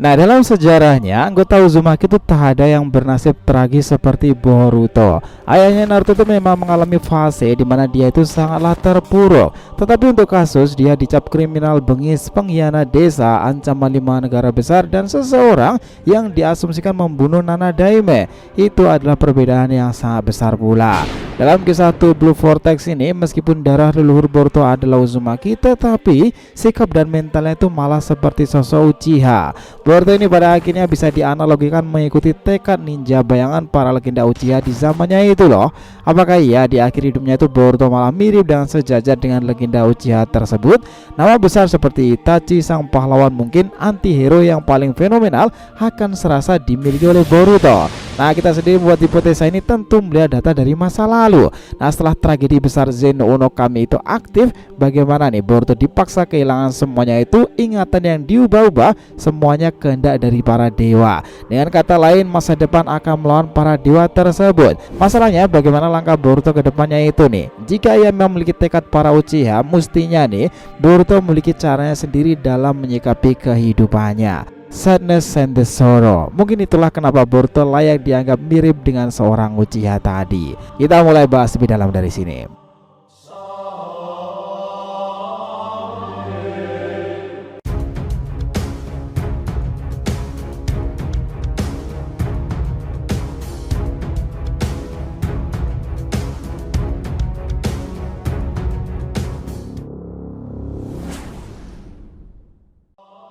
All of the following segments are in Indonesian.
Nah, dalam sejarahnya, anggota Uzumaki itu tak ada yang bernasib tragis seperti Boruto. Ayahnya Naruto itu memang mengalami fase di mana dia itu sangatlah terpuruk. Tetapi untuk kasus dia dicap kriminal bengis, pengkhianat desa, ancaman 5 negara besar, dan seseorang yang diasumsikan membunuh Nana Daime. Itu adalah perbedaan yang sangat besar pula. Dalam kisah Two Blue Vortex ini, meskipun darah leluhur Boruto adalah Uzumaki, tetapi sikap dan mentalnya itu malah seperti sosok Uchiha. Boruto ini pada akhirnya bisa dianalogikan mengikuti tekad ninja bayangan para legenda Uchiha di zamannya itu loh. Apakah iya di akhir hidupnya itu Boruto malah mirip dan sejajar dengan legenda Uchiha tersebut? Nama besar seperti Itachi sang pahlawan mungkin anti-hero yang paling fenomenal akan serasa dimiliki oleh Boruto. Nah, kita sendiri buat hipotesa ini tentu melihat data dari masa lalu. Nah, setelah tragedi besar Zeno Uno Kami itu aktif, bagaimana nih Boruto dipaksa kehilangan semuanya itu, ingatan yang diubah-ubah, semuanya kehendak dari para dewa. Dengan kata lain, masa depan akan melawan para dewa tersebut. Masalahnya bagaimana langkah Boruto ke depannya itu nih. Jika ia memiliki tekad para Uchiha, mestinya nih Boruto memiliki caranya sendiri dalam menyikapi kehidupannya. Sadness and the sorrow. Mungkin itulah kenapa Boruto layak dianggap mirip dengan seorang Uchiha tadi. Kita mulai bahas lebih dalam dari sini.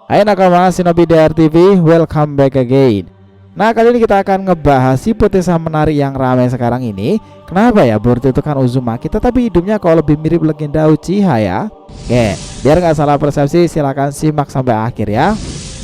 Hai nakama Shinobi DR-TV, welcome back again. Nah, kali ini kita akan ngebahas hipotesa menarik yang ramai sekarang ini. Kenapa ya Boruto itu kan Uzumaki tetapi hidupnya kok lebih mirip legenda Uchiha ya? Oke, biar nggak salah persepsi silahkan simak sampai akhir ya.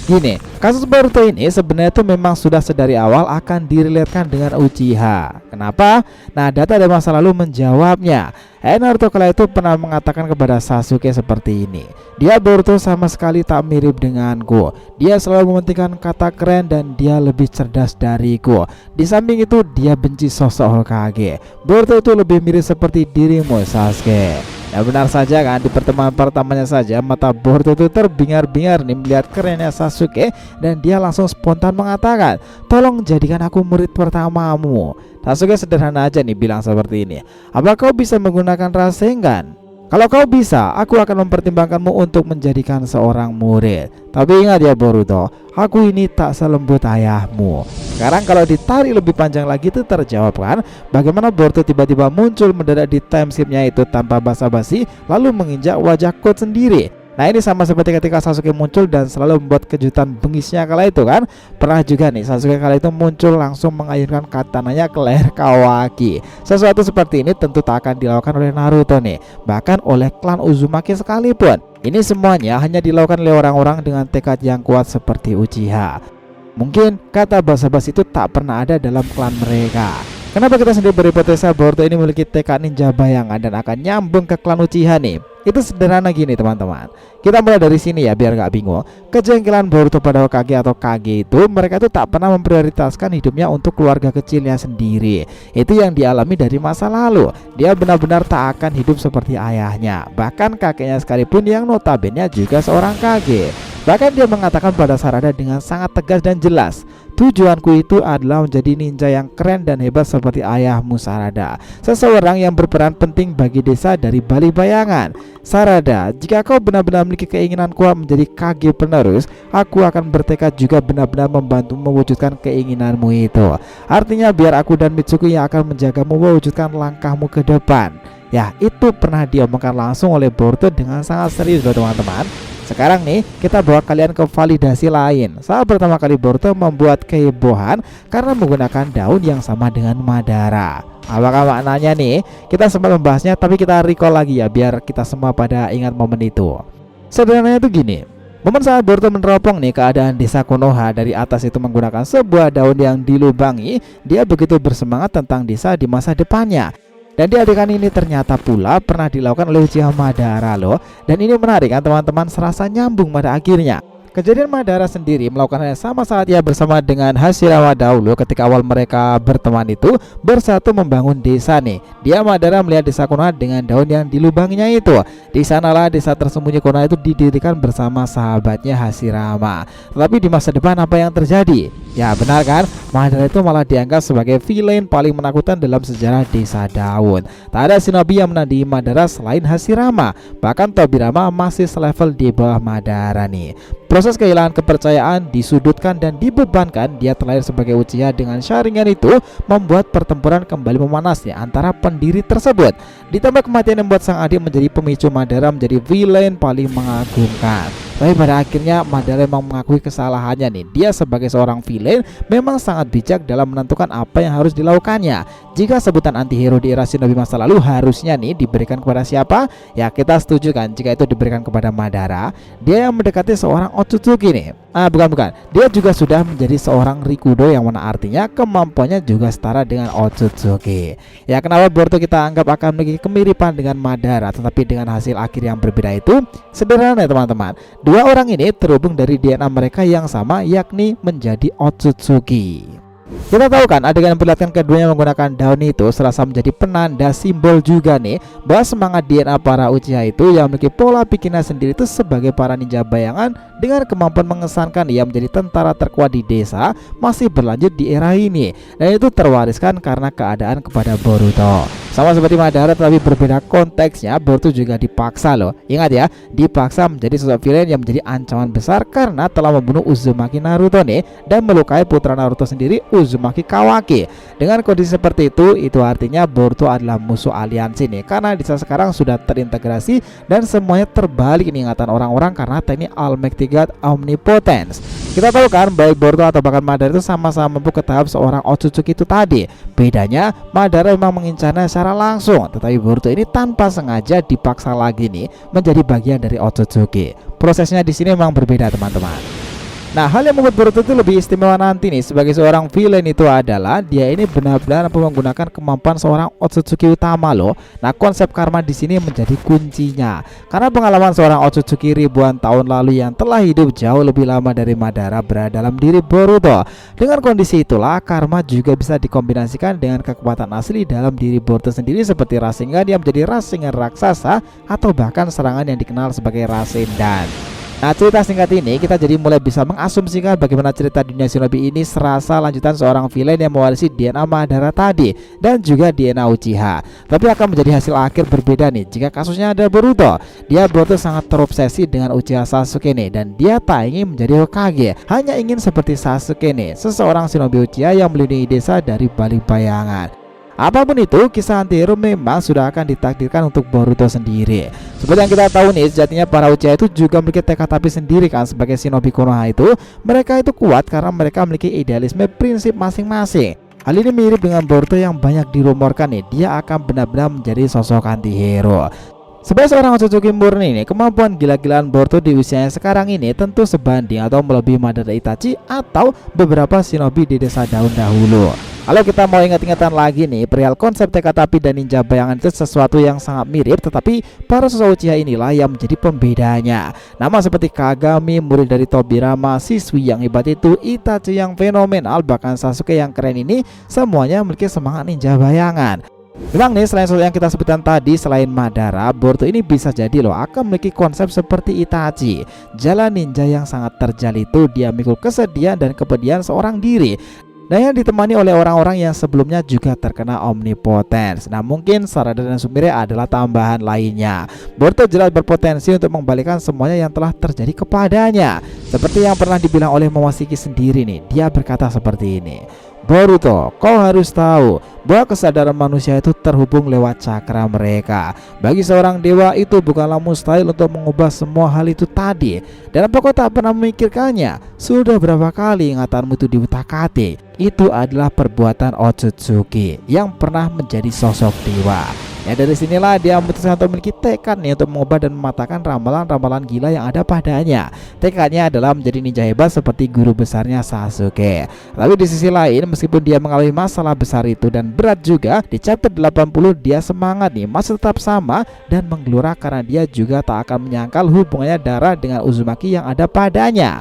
Gini, kasus Boruto ini sebenarnya itu memang sudah sedari awal akan direlatekan dengan Uchiha. Kenapa? Nah, data dari masa lalu menjawabnya. Naruto kala itu pernah mengatakan kepada Sasuke seperti ini. Dia Boruto sama sekali tak mirip denganku. Dia selalu mementingkan kata keren dan dia lebih cerdas dariku. Di samping itu dia benci sosok Hokage. Boruto itu lebih mirip seperti dirimu Sasuke. Ya benar saja kan, di pertemuan pertamanya saja mata Boruto itu terbingar-bingar nih melihat kerennya Sasuke, dan dia langsung spontan mengatakan, "Tolong jadikan aku murid pertamamu." Sasuke sederhana aja nih bilang seperti ini, "Apa kau bisa menggunakan Rasengan? Kalau kau bisa, aku akan mempertimbangkanmu untuk menjadikan seorang murid. Tapi ingat ya Boruto, aku ini tak selembut ayahmu." Sekarang kalau ditarik lebih panjang lagi itu terjawab kan, bagaimana Boruto tiba-tiba muncul mendadak di timeskipnya itu tanpa basa-basi, lalu menginjak wajah Code sendiri. Nah, ini sama seperti ketika Sasuke muncul dan selalu membuat kejutan bengisnya kala itu kan. Pernah juga nih Sasuke kala itu muncul langsung mengayunkan katananya ke leher Kawaki. Sesuatu seperti ini tentu tak akan dilakukan oleh Naruto nih, bahkan oleh klan Uzumaki sekalipun. Ini semuanya hanya dilakukan oleh orang-orang dengan tekad yang kuat seperti Uchiha. Mungkin kata basa-basi itu tak pernah ada dalam klan mereka. Kenapa kita sendiri berhipotesa Boruto ini memiliki tekad ninja bayangan dan akan nyambung ke klan Uchiha nih? Itu sederhana gini teman-teman. Kita mulai dari sini ya biar gak bingung. Kejengkelan Boruto pada Hokage atau Kage itu, mereka itu tak pernah memprioritaskan hidupnya untuk keluarga kecilnya sendiri. Itu yang dialami dari masa lalu. Dia benar-benar tak akan hidup seperti ayahnya, bahkan kakeknya sekalipun yang notabene juga seorang Kage. Bahkan dia mengatakan pada Sarada dengan sangat tegas dan jelas, "Tujuanku itu adalah menjadi ninja yang keren dan hebat seperti ayahmu Sarada, seseorang yang berperan penting bagi desa dari balik bayangan. Sarada, jika kau benar-benar memiliki keinginan kuat menjadi Kage penerus, aku akan bertekad juga benar-benar membantu mewujudkan keinginanmu itu. Artinya biar aku dan Mitsuki yang akan menjagamu mewujudkan langkahmu ke depan." Ya, itu pernah diomongkan langsung oleh Boruto dengan sangat serius loh teman-teman. Sekarang nih kita bawa kalian ke validasi lain. Saat pertama kali Boruto membuat kehebohan karena menggunakan daun yang sama dengan Madara. Apakah maknanya nih? Kita sempat membahasnya tapi kita recall lagi ya biar kita semua pada ingat momen itu. Sebenarnya itu gini. Momen saat Boruto meneropong nih keadaan desa Konoha dari atas itu menggunakan sebuah daun yang dilubangi, dia begitu bersemangat tentang desa di masa depannya. Dan di adegan ini ternyata pula pernah dilakukan oleh Uchiha Madara loh. Dan ini menarik kan teman-teman, serasa nyambung pada akhirnya. Kejadian Madara sendiri melakukan hal yang sama saat ia bersama dengan Hashirama dahulu ketika awal mereka berteman itu bersatu membangun desa nih. Dia Madara melihat desa Konoha dengan daun yang dilubanginya itu. Di sanalah desa tersembunyi Konoha itu didirikan bersama sahabatnya Hashirama. Tetapi di masa depan apa yang terjadi? Ya benar kan, Madara itu malah dianggap sebagai villain paling menakutkan dalam sejarah desa daun. Tak ada shinobi yang menandingi Madara selain Hashirama. Bahkan Tobirama masih selevel di bawah Madara nih. Proses kehilangan kepercayaan, disudutkan dan dibebankan dia terlahir sebagai Uchiha dengan Sharingan itu membuat pertempuran kembali memanas ya antara pendiri tersebut. Ditambah kematian yang membuat sang adik menjadi pemicu Madara menjadi villain paling mengagumkan. Tapi pada akhirnya Madara memang mengakui kesalahannya nih. Dia sebagai seorang villain memang sangat bijak dalam menentukan apa yang harus dilakukannya. Jika sebutan antihero di era shinobi masa lalu harusnya nih diberikan kepada siapa? Ya kita setuju kan jika itu diberikan kepada Madara. Dia yang mendekati seorang Otsutsuki nih. Bukan. Dia juga sudah menjadi seorang Rikudo yang mana artinya kemampuannya juga setara dengan Otsutsuki. Ya kenapa Boruto kita anggap akan memiliki kemiripan dengan Madara tetapi dengan hasil akhir yang berbeda itu sederhana ya teman-teman. Dua orang ini terhubung dari DNA mereka yang sama yakni menjadi Otsutsuki. Kita tahu kan adegan yang perlihatkan keduanya menggunakan daun itu serasa menjadi penanda simbol juga nih bahwa semangat DNA para Uchiha itu yang memiliki pola pikirnya sendiri itu sebagai para ninja bayangan dengan kemampuan mengesankan ia menjadi tentara terkuat di desa masih berlanjut di era ini, dan itu terwariskan karena keadaan kepada Boruto. Sama seperti Madara tetapi berbeda konteksnya, Boruto juga dipaksa loh. Ingat ya, dipaksa menjadi sosok villain yang menjadi ancaman besar karena telah membunuh Uzumaki Naruto nih dan melukai putra Naruto sendiri Uzumaki Kawaki. Dengan kondisi seperti itu artinya Boruto adalah musuh aliansi nih karena di saat sekarang sudah terintegrasi dan semuanya terbalik nih ingatan orang-orang karena teknik Almighty God Omnipotence. Kita tahu kan baik Boruto atau bahkan Madara itu sama-sama mampu ke tahap seorang Otsutsuki itu tadi. Bedanya Madara memang mengincarnya secara langsung, tetapi Boruto ini tanpa sengaja dipaksa lagi nih menjadi bagian dari Otsutsuki. Prosesnya di sini memang berbeda teman-teman. Nah, hal yang membuat Boruto itu lebih istimewa nanti nih sebagai seorang villain itu adalah dia ini benar-benar menggunakan kemampuan seorang Otsutsuki utama loh. Nah, konsep karma di sini menjadi kuncinya. Karena pengalaman seorang Otsutsuki ribuan tahun lalu yang telah hidup jauh lebih lama dari Madara berada dalam diri Boruto. Dengan kondisi itulah karma juga bisa dikombinasikan dengan kekuatan asli dalam diri Boruto sendiri seperti Rasengan yang menjadi Rasengan raksasa atau bahkan serangan yang dikenal sebagai Rasendan. Nah, cerita singkat ini kita jadi mulai bisa mengasumsikan bagaimana cerita dunia shinobi ini serasa lanjutan seorang villain yang mewarisi DNA Madara tadi dan juga DNA Uchiha. Tapi akan menjadi hasil akhir berbeda nih jika kasusnya ada Boruto. Boruto sangat terobsesi dengan Uchiha Sasuke nih dan dia tak ingin menjadi Hokage, hanya ingin seperti Sasuke nih, seseorang shinobi Uchiha yang melindungi desa dari balik bayangan. Apapun itu, kisah antihero memang sudah akan ditakdirkan untuk Boruto sendiri. Seperti yang kita tahu nih, sejatinya para Uchiha itu juga memiliki tekad api sendiri kan. Sebagai shinobi Konoha itu, mereka itu kuat karena mereka memiliki idealisme prinsip masing-masing. Hal ini mirip dengan Boruto yang banyak dirumorkan nih, dia akan benar-benar menjadi sosok antihero. Sebagai seorang Otsutsuki murni nih, kemampuan gila-gilaan Boruto di usianya sekarang ini tentu sebanding atau melebihi Madara Itachi atau beberapa shinobi di desa daun dahulu. Kalau kita mau ingat-ingatan lagi nih, perihal konsep tekad api dan ninja bayangan itu sesuatu yang sangat mirip, tetapi para sosok Uchiha inilah yang menjadi pembedanya. Nama seperti Kagami, murid dari Tobirama, siswi yang hebat itu, Itachi yang fenomenal, bahkan Sasuke yang keren ini, semuanya memiliki semangat ninja bayangan. Memang nih selain sosok yang kita sebutkan tadi, selain Madara, Boruto ini bisa jadi loh akan memiliki konsep seperti Itachi. Jalan ninja yang sangat terjal itu dia memikul kesedihan dan kepedihan seorang diri. Dan yang ditemani oleh orang-orang yang sebelumnya juga terkena omnipotence. Nah mungkin Sarada dan Sumire adalah tambahan lainnya. Boruto jelas berpotensi untuk mengembalikan semuanya yang telah terjadi kepadanya. Seperti yang pernah dibilang oleh Momoshiki sendiri nih, dia berkata seperti ini: Boruto, kau harus tahu bahwa kesadaran manusia itu terhubung lewat cakra mereka. Bagi seorang dewa itu bukanlah mustahil untuk mengubah semua hal itu tadi. Dan apa kau tak pernah memikirkannya? Sudah berapa kali ingatanmu itu diutak-atik? Itu adalah perbuatan Otsutsuki yang pernah menjadi sosok dewa. Ya dari sinilah dia memutuskan untuk memiliki tekad nih untuk mengubah dan mematahkan ramalan-ramalan gila yang ada padanya. Tekadnya adalah menjadi ninja hebat seperti guru besarnya Sasuke. Tapi di sisi lain, meskipun dia mengalami masalah besar itu dan berat juga, di chapter 80 dia semangat nih, masih tetap sama dan menggelora karena dia juga tak akan menyangkal hubungannya darah dengan Uzumaki yang ada padanya.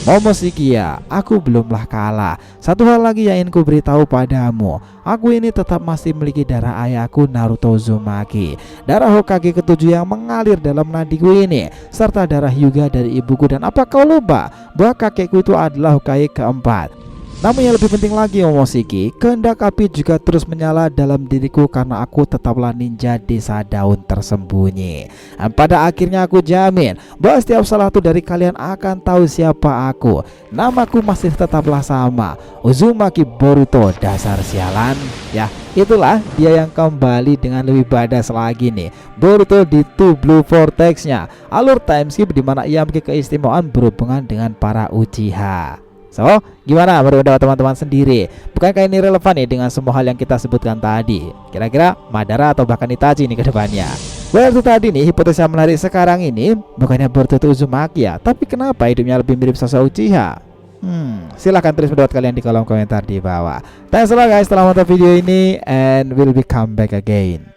Momoshiki, aku belumlah kalah. Satu hal lagi yang ingin ku beritahu padamu, aku ini tetap masih memiliki darah ayahku Naruto Uzumaki, darah Hokage ketujuh yang mengalir dalam nadiku ini, serta darah Hyuga dari ibuku. Dan apa kau lupa bahwa kakekku itu adalah Hokage keempat? Namun yang lebih penting lagi Momoshiki, kehendak api juga terus menyala dalam diriku karena aku tetaplah ninja desa daun tersembunyi. Dan pada akhirnya aku jamin bahwa setiap salah satu dari kalian akan tahu siapa aku. Namaku masih tetaplah sama, Uzumaki Boruto, dasar sialan. Ya, itulah dia yang kembali dengan lebih badass lagi nih, Boruto di Two Blue Vortex-nya, alur time skip dimana ia memiliki keistimewaan berhubungan dengan para Uchiha. So, gimana menurut teman-teman sendiri? Bukankah ini relevan nih dengan semua hal yang kita sebutkan tadi? Kira-kira Madara atau bahkan Itachi ini ke depannya? Well, itu tadi nih hipotesa menarik sekarang ini. Bukannya Boruto itu Uzumaki ya, tapi kenapa hidupnya lebih mirip sosok Uchiha? Silahkan tulis pendapat kalian di kolom komentar di bawah. Thanks a lot guys telah menonton video ini, and we'll be come back again.